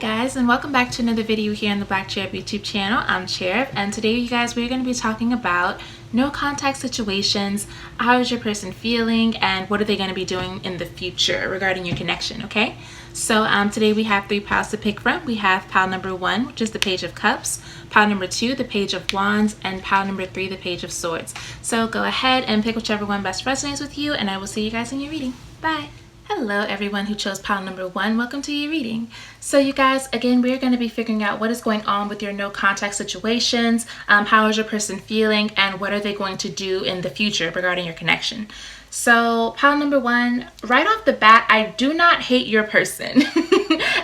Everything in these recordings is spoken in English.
guys, and welcome back to another video here on the Black Cherub YouTube channel. I'm Cherub, and today you guys, we're going to be talking about no contact situations. How is your person feeling, and what are they going to be doing in the future regarding your connection, okay? So today we have 3 piles to pick from. We have pile number 1, which is the Page of Cups, pile number 2, the Page of Wands, and pile number 3, the Page of Swords. So go ahead and pick whichever one best resonates with you, and I will see you guys in your reading. Bye! Hello everyone who chose pile number 1. Welcome to your reading. So you guys, again, we're going to be figuring out what is going on with your no contact situations, how is your person feeling, and what are they going to do in the future regarding your connection. So pile number 1, right off the bat, I do not hate your person.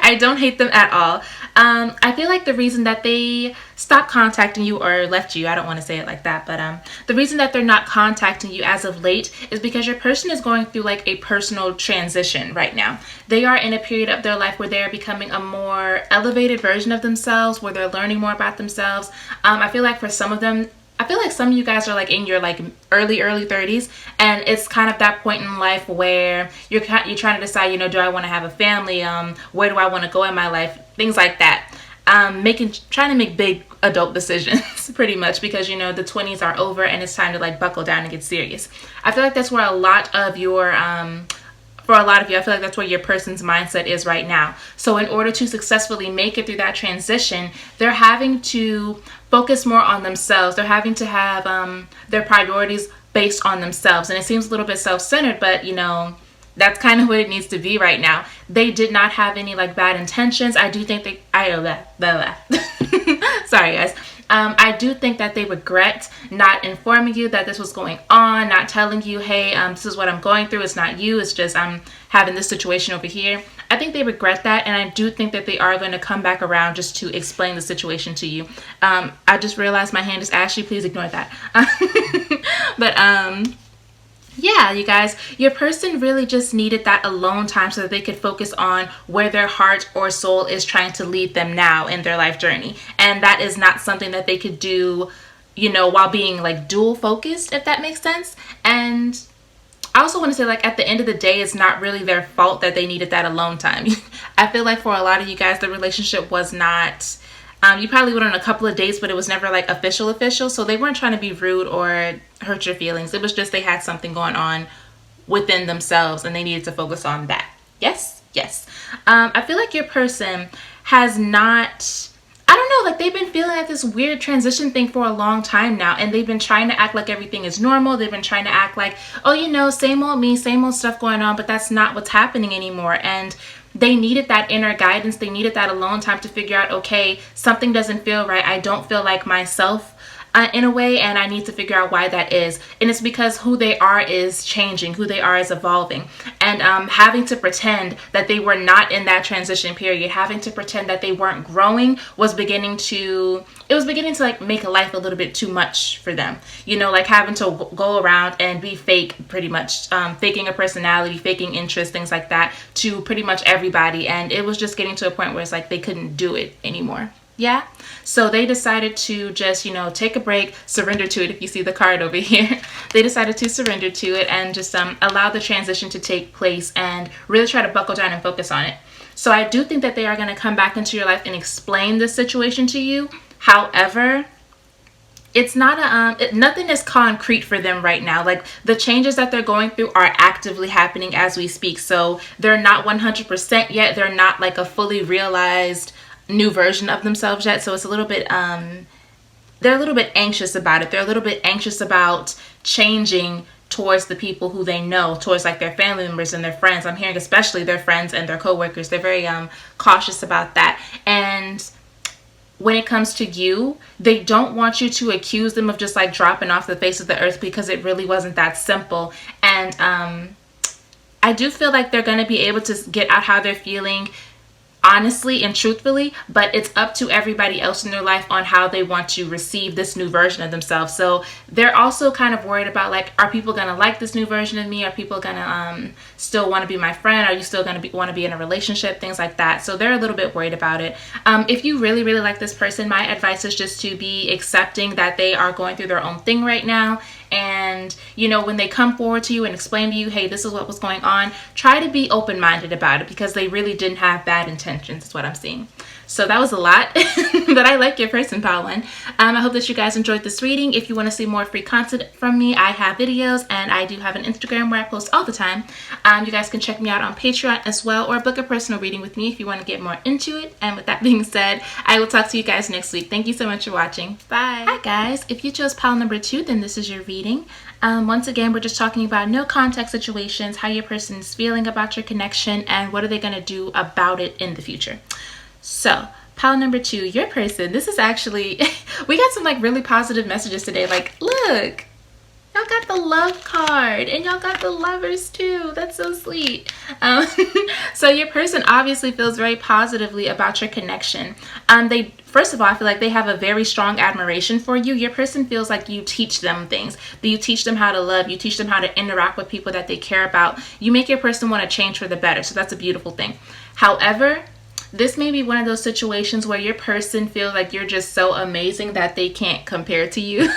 I don't hate them at all. I feel like the reason that they stopped contacting you or left you, I don't want to say it like that, but the reason that they're not contacting you as of late is because your person is going through like a personal transition right now. They are in a period of their life where they're becoming a more elevated version of themselves, where they're learning more about themselves. I feel like for some of them, I feel like some of you guys are like in your like early 30s, and it's kind of that point in life where you're trying to decide, you know, do I want to have a family? Where do I want to go in my life? Things like that. Trying to make big adult decisions pretty much, because you know the 20s are over and it's time to like buckle down and get serious. I feel like that's where a lot of your for a lot of you, I feel like that's where your person's mindset is right now. So in order to successfully make it through that transition, they're having to focus more on themselves. They're having to have their priorities based on themselves. And it seems a little bit self-centered, but you know, that's kind of what it needs to be right now. They did not have any like bad intentions. I do think sorry guys. I do think that they regret not informing you that this was going on, not telling you, hey, this is what I'm going through. It's not you. It's just I'm having this situation over here. I think they regret that, and I do think that they are going to come back around just to explain the situation to you. I just realized my hand is ashy. Please ignore that. But yeah, you guys, your person really just needed that alone time so that they could focus on where their heart or soul is trying to lead them now in their life journey. And that is not something that they could do, you know, while being like dual focused, if that makes sense. And I also want to say, like, at the end of the day, it's not really their fault that they needed that alone time. I feel like for a lot of you guys, the relationship was not... you probably went on a couple of dates, but it was never like official. So they weren't trying to be rude or hurt your feelings. It was just they had something going on within themselves and they needed to focus on that. Yes. I feel like your person has not... I don't know, like they've been feeling like this weird transition thing for a long time now, and they've been trying to act like everything is normal. They've been trying to act like, oh, you know, same old me, same old stuff going on, but that's not what's happening anymore. And they needed that inner guidance. They needed that alone time to figure out, okay, something doesn't feel right. I don't feel like myself in a way, and I need to figure out why that is. And it's because who they are is changing, who they are is evolving. And having to pretend that they were not in that transition period, having to pretend that they weren't growing was beginning to like make life a little bit too much for them. You know, like having to go around and be fake, pretty much, faking a personality, faking interest, things like that to pretty much everybody. And it was just getting to a point where it's like they couldn't do it anymore. Yeah, so they decided to just, you know, take a break, surrender to it. If you see the card over here, they decided to surrender to it and just allow the transition to take place and really try to buckle down and focus on it. So I do think that they are going to come back into your life and explain this situation to you. However, it's not nothing is concrete for them right now. Like the changes that they're going through are actively happening as we speak. So they're not 100% yet. They're not like a fully realized new version of themselves yet. So it's a little bit they're a little bit anxious about it. They're a little bit anxious about changing towards the people who they know, towards like their family members and their friends. I'm hearing especially their friends and their coworkers. They're very cautious about that. And when it comes to you, they don't want you to accuse them of just like dropping off the face of the earth, because it really wasn't that simple. And I do feel like they're going to be able to get out how they're feeling honestly and truthfully, but it's up to everybody else in their life on how they want to receive this new version of themselves. So they're also kind of worried about like, are people gonna like this new version of me? Are people gonna still want to be my friend? Are you still going to want to be in a relationship? Things like that. So they're a little bit worried about it. If you really, really like this person, my advice is just to be accepting that they are going through their own thing right now. And, you know, when they come forward to you and explain to you, hey, this is what was going on, try to be open-minded about it, because they really didn't have bad intentions, is what I'm seeing. So that was a lot, but I like your person, pile one. I hope that you guys enjoyed this reading. If you want to see more free content from me, I have videos, and I do have an Instagram where I post all the time. You guys can check me out on Patreon as well, or book a personal reading with me if you want to get more into it. And with that being said, I will talk to you guys next week. Thank you so much for watching. Bye. Hi guys, if you chose pile number 2, then this is your reading. Once again, we're just talking about no contact situations, how your person is feeling about your connection, and what are they going to do about it in the future. So, pile number 2, your person, this is actually, we got some like really positive messages today. Like, look, y'all got the love card and y'all got the lovers too. That's so sweet. So your person obviously feels very positively about your connection. First of all, I feel like they have a very strong admiration for you. Your person feels like you teach them things. That you teach them how to love. You teach them how to interact with people that they care about. You make your person want to change for the better. So that's a beautiful thing. However, this may be one of those situations where your person feels like you're just so amazing that they can't compare to you.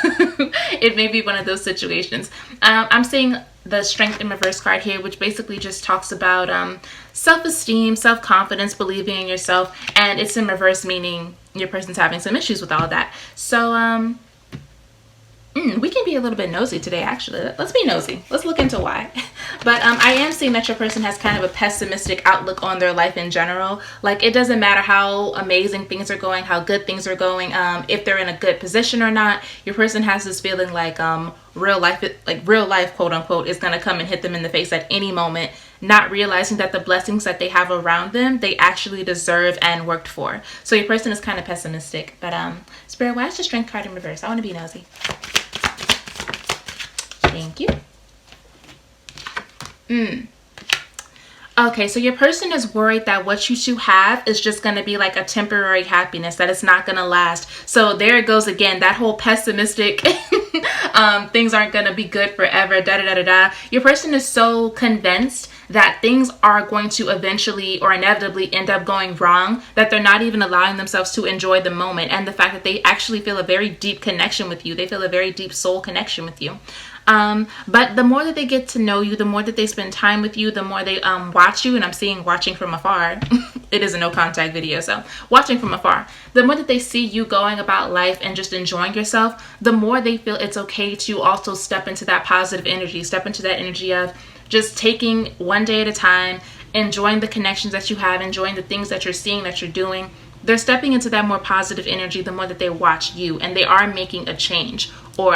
It may be one of those situations. I'm seeing the Strength in Reverse card here, which basically just talks about self-esteem, self-confidence, believing in yourself, and it's in reverse, meaning your person's having some issues with all of that. So we can be a little bit nosy today, actually. Let's be nosy. Let's look into why. But I am seeing that your person has kind of a pessimistic outlook on their life in general. Like, it doesn't matter how amazing things are going, how good things are going, if they're in a good position or not. Your person has this feeling like real life, quote unquote, is going to come and hit them in the face at any moment, not realizing that the blessings that they have around them, they actually deserve and worked for. So your person is kind of pessimistic. But Spirit, why is the Strength card in reverse? I want to be nosy. Thank you. Okay, so your person is worried that what you two have is just going to be like a temporary happiness, that it's not going to last. So there it goes again, that whole pessimistic things aren't going to be good forever, da-da-da-da-da. Your person is so convinced that things are going to eventually or inevitably end up going wrong that they're not even allowing themselves to enjoy the moment, and the fact that they actually feel a very deep connection with you. They feel a very deep soul connection with you. But the more that they get to know you, the more that they spend time with you, the more they watch you, and I'm seeing watching from afar. It is a no contact video, so watching from afar. The more that they see you going about life and just enjoying yourself, the more they feel it's okay to also step into that positive energy, step into that energy of just taking one day at a time, enjoying the connections that you have, enjoying the things that you're seeing, that you're doing. They're stepping into that more positive energy the more that they watch you, and they are making a change, or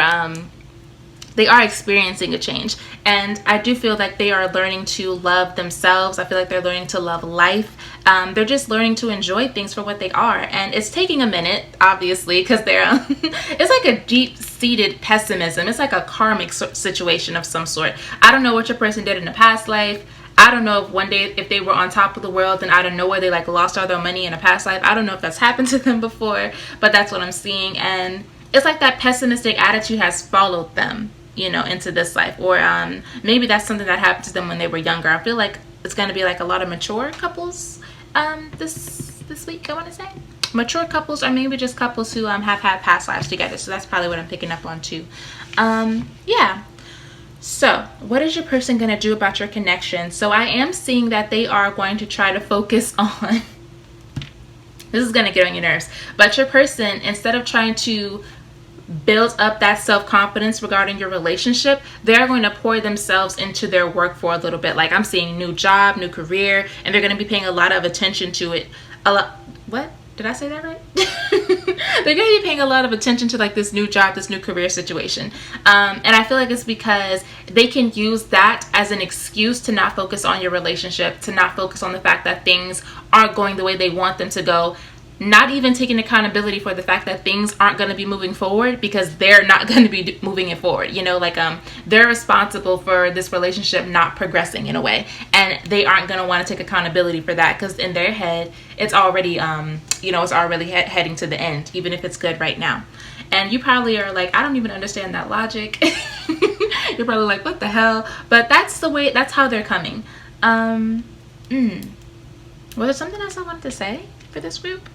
they are experiencing a change. And I do feel like they are learning to love themselves. I feel like they're learning to love life. They're just learning to enjoy things for what they are. And it's taking a minute, obviously, because they're it's like a deep-seated pessimism. It's like a karmic situation of some sort. I don't know what your person did in a past life. I don't know if one day, if they were on top of the world and out of nowhere they like lost all their money in a past life. I don't know if that's happened to them before, but that's what I'm seeing. And it's like that pessimistic attitude has followed them, you know, into this life. Or maybe that's something that happened to them when they were younger. I feel like it's going to be like a lot of mature couples this week, I want to say. Mature couples, or maybe just couples who have had past lives together. So that's probably what I'm picking up on too. Yeah. So what is your person going to do about your connection? So I am seeing that they are going to try to focus on this is going to get on your nerves, but your person, instead of trying to build up that self-confidence regarding your relationship, they're going to pour themselves into their work for a little bit. Like, I'm seeing new job, new career, and they're going to be paying a lot of attention to it. What? Did I say that right? They're going to be paying a lot of attention to like this new job, this new career situation. And I feel like it's because they can use that as an excuse to not focus on your relationship, to not focus on the fact that things aren't going the way they want them to go. Not even taking accountability for the fact that things aren't going to be moving forward because they're not going to be moving it forward. You know, like they're responsible for this relationship not progressing in a way, and they aren't going to want to take accountability for that because in their head it's already you know, it's already heading to the end, even if it's good right now. And you probably are like, I don't even understand that logic. You're probably like, what the hell? But that's the way, that's how they're coming. Was there something else I wanted to say for this group?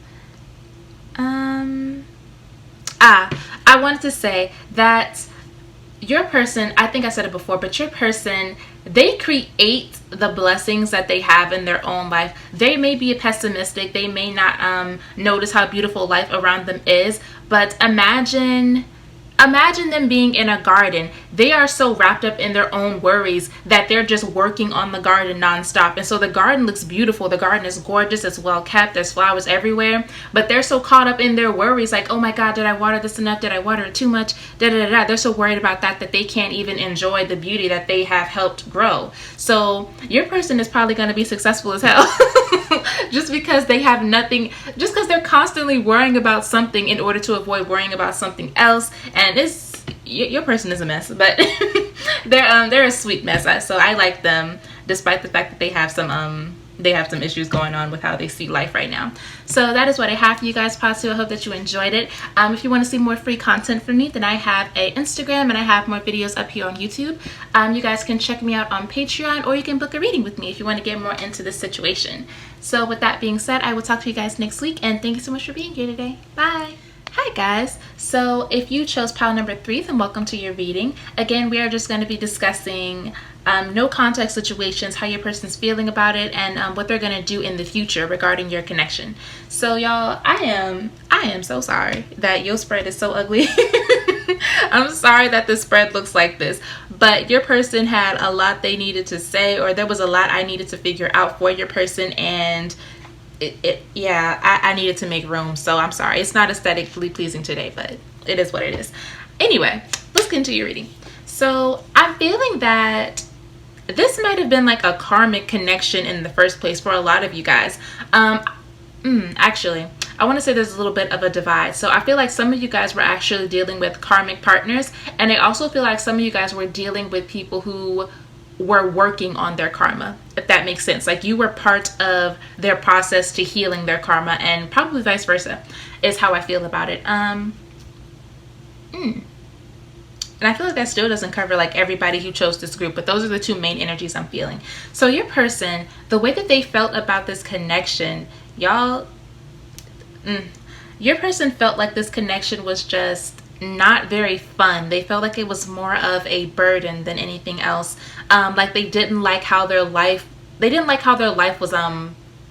I wanted to say that your person, I think I said it before, but your person, they create the blessings that they have in their own life. They may be pessimistic. They may not notice how beautiful life around them is, but imagine them being in a garden. They are so wrapped up in their own worries that they're just working on the garden nonstop. And so the garden looks beautiful. The garden is gorgeous. It's well kept. There's flowers everywhere. But they're so caught up in their worries, like, oh my God, did I water this enough? Did I water it too much? They're so worried about that they can't even enjoy the beauty that they have helped grow. So your person is probably going to be successful as hell. Just because they have nothing, just because they're constantly worrying about something in order to avoid worrying about something else. And your person is a mess, but they're a sweet mess. So I like them, despite the fact that they have some issues going on with how they see life right now. So that is what I have for you guys, positive. I hope that you enjoyed it. If you want to see more free content from me, then I have a Instagram and I have more videos up here on YouTube. You guys can check me out on Patreon, or you can book a reading with me if you want to get more into this situation. So with that being said, I will talk to you guys next week, and thank you so much for being here today. Bye. Hi guys, so if you chose pile number 3, then welcome to your reading. Again, we are just going to be discussing no contact situations, how your person's feeling about it, and what they're going to do in the future regarding your connection. So y'all, I am so sorry that your spread is so ugly. I'm sorry that the spread looks like this, but your person had a lot they needed to say, or there was a lot I needed to figure out for your person, and I needed to make room. So I'm sorry, it's not aesthetically pleasing today, but it is what it is. Anyway, let's get into your reading. So I'm feeling that this might have been like a karmic connection in the first place for a lot of you guys. Actually, I want to say there's a little bit of a divide. So I feel like some of you guys were actually dealing with karmic partners, and I also feel like some of you guys were dealing with people who were working on their karma, if that makes sense. Like you were part of their process to healing their karma, and probably vice versa is how I feel about it. And I feel like that still doesn't cover like everybody who chose this group, but those are the two main energies I'm feeling. So your person, the way that they felt about this connection, y'all, your person felt like this connection was just not very fun. They felt like it was more of a burden than anything else. Like they didn't like how their life was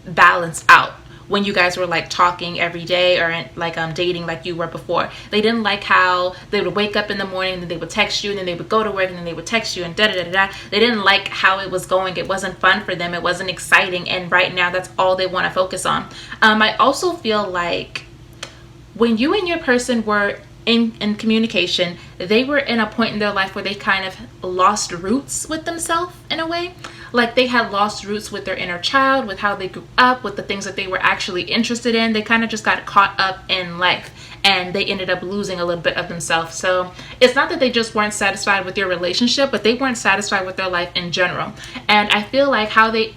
balanced out when you guys were like talking every day, or like dating like you were before. They didn't like how they would wake up in the morning and then they would text you, and then they would go to work and then they would text you, and da-da-da-da-da. They didn't like how it was going. It wasn't fun for them. It wasn't exciting. And right now that's all they want to focus on. I also feel like when you and your person were in communication, they were in a point in their life where they kind of lost roots with themselves in a way. Like they had lost roots with their inner child, with how they grew up, with the things that they were actually interested in. They kind of just got caught up in life, and they ended up losing a little bit of themselves. So it's not that they just weren't satisfied with your relationship, but they weren't satisfied with their life in general. And I feel like how they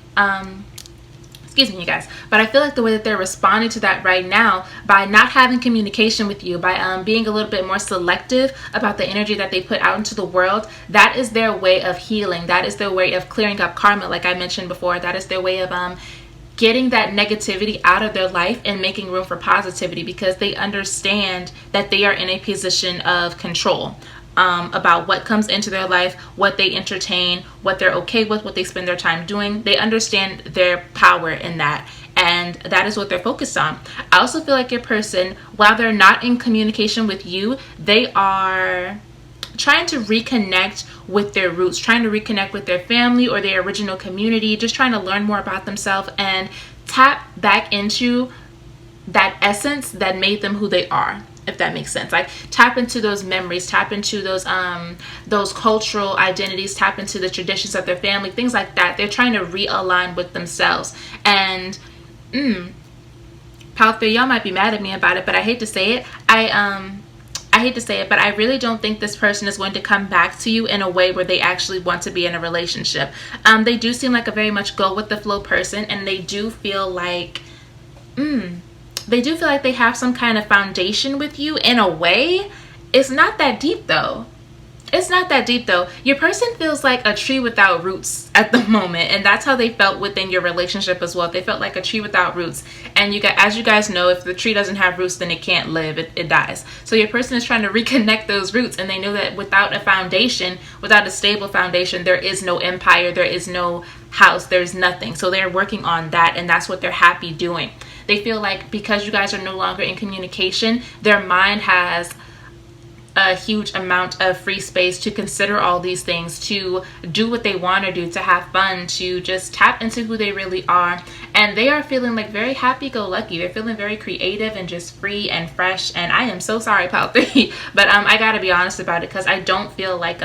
excuse me, you guys, but I feel like the way that they're responding to that right now, by not having communication with you, by being a little bit more selective about the energy that they put out into the world, that is their way of healing. That is their way of clearing up karma, like I mentioned before. That is their way of getting that negativity out of their life and making room for positivity, because they understand that they are in a position of control about what comes into their life, what they entertain, what they're okay with, what they spend their time doing. They understand their power in that, and that is what they're focused on. I also feel like your person, while they're not in communication with you, they are trying to reconnect with their roots, trying to reconnect with their family or their original community, just trying to learn more about themselves and tap back into that essence that made them who they are, if that makes sense. Like tap into those memories, tap into those cultural identities, tap into the traditions of their family, things like that. They're trying to realign with themselves. And pile 3, y'all might be mad at me about it, but I hate to say it. I hate to say it, but I really don't think this person is going to come back to you in a way where they actually want to be in a relationship. They do seem like a very much go with the flow person, and they do feel like they have some kind of foundation with you in a way. It's not that deep though. It's not that deep though. Your person feels like a tree without roots at the moment, and that's how they felt within your relationship as well. They felt like a tree without roots, and as you guys know, if the tree doesn't have roots, then it can't live. It dies. So your person is trying to reconnect those roots, and they know that without a foundation, without a stable foundation, there is no empire, there is no house, there's nothing. So they're working on that, and that's what they're happy doing. They feel like because you guys are no longer in communication, their mind has a huge amount of free space to consider all these things, to do what they want to do, to have fun, to just tap into who they really are. And they are feeling like very happy-go-lucky. They're feeling very creative and just free and fresh. And I am so sorry, Pile 3, but I gotta be honest about it, because I don't feel like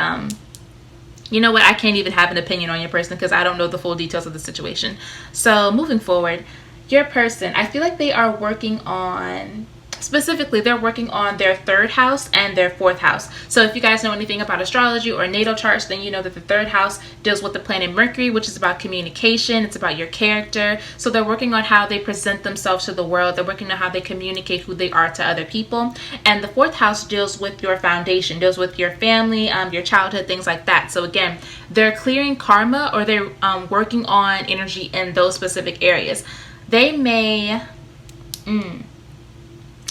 you know what, I can't even have an opinion on your person because I don't know the full details of the situation. So moving forward, your person, I feel like they are working on, specifically, they're working on their 3rd house and their 4th house. So if you guys know anything about astrology or natal charts, then you know that the 3rd house deals with the planet Mercury, which is about communication. It's about your character. So they're working on how they present themselves to the world. They're working on how they communicate who they are to other people. And the 4th house deals with your foundation, deals with your family, your childhood, things like that. So again, they're clearing karma, or they're working on energy in those specific areas. They may...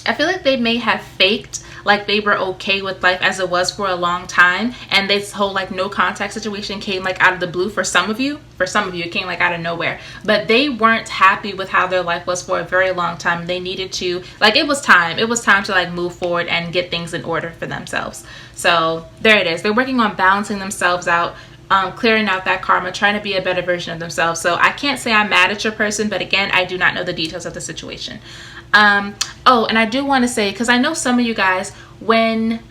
I feel like they may have faked like they were okay with life as it was for a long time, and this whole like no contact situation came like out of the blue for some of you. For some of you, it came like out of nowhere. But they weren't happy with how their life was for a very long time. They needed to, like, it was time to like move forward and get things in order for themselves. So there it is. They're working on balancing themselves out, clearing out that karma, trying to be a better version of themselves. So I can't say I'm mad at your person, but again, I do not know the details of the situation. Oh, and I do want to say, because I know some of you guys, when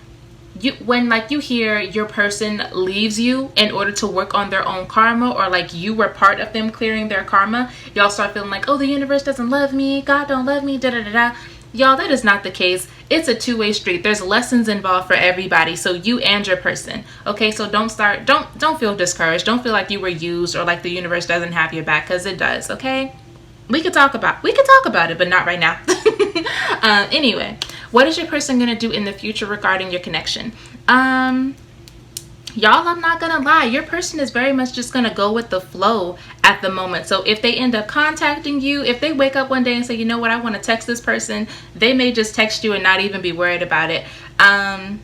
like you hear your person leaves you in order to work on their own karma, or like you were part of them clearing their karma, y'all start feeling like, oh, the universe doesn't love me, God don't love me, da da da da. Y'all, that is not the case. It's a two-way street. There's lessons involved for everybody, so you and your person. Okay, so don't feel discouraged. Don't feel like you were used or like the universe doesn't have your back, because it does. Okay, we could talk about it, but not right now. Anyway, what is your person gonna do in the future regarding your connection? Y'all, I'm not gonna lie, your person is very much just gonna go with the flow at the moment. So if they end up contacting you, if they wake up one day and say, you know what, I want to text this person, they may just text you and not even be worried about it. And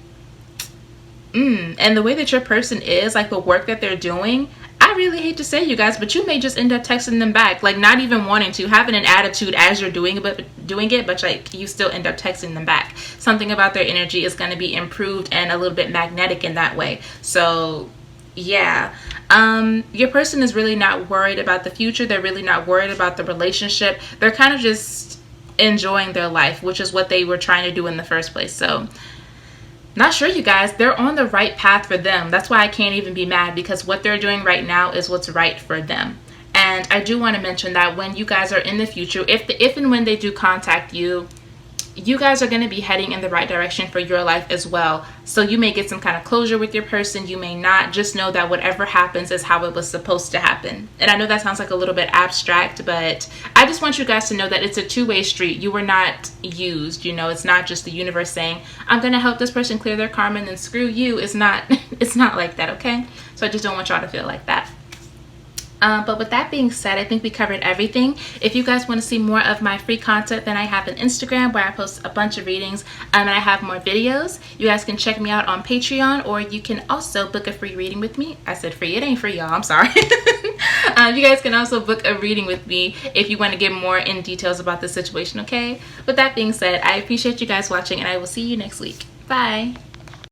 the way that your person is, like the work that they're doing, I really hate to say, you guys, but you may just end up texting them back, like not even wanting to, having an attitude as you're doing it, but like you still end up texting them back. Something about their energy is going to be improved and a little bit magnetic in that way. So yeah, your person is really not worried about the future. They're really not worried about the relationship. They're kind of just enjoying their life, which is what they were trying to do in the first place. So not sure, you guys. They're on the right path for them. That's why I can't even be mad, because what they're doing right now is what's right for them. And I do want to mention that when you guys are in the future, if and when they do contact you, you guys are going to be heading in the right direction for your life as well. So you may get some kind of closure with your person. You may not. Just know that whatever happens is how it was supposed to happen. And I know that sounds like a little bit abstract, but I just want you guys to know that it's a two-way street. You were not used. You know, it's not just the universe saying, I'm going to help this person clear their karma and then screw you. It's not like that, okay? So I just don't want y'all to feel like that. But with that being said, I think we covered everything. If you guys want to see more of my free content, then I have an Instagram where I post a bunch of readings, and I have more videos. You guys can check me out on Patreon, or you can also book a free reading with me. I said free, it ain't free, y'all, I'm sorry. You guys can also book a reading with me if you want to get more in details about the situation, okay? With that being said, I appreciate you guys watching, and I will see you next week. Bye.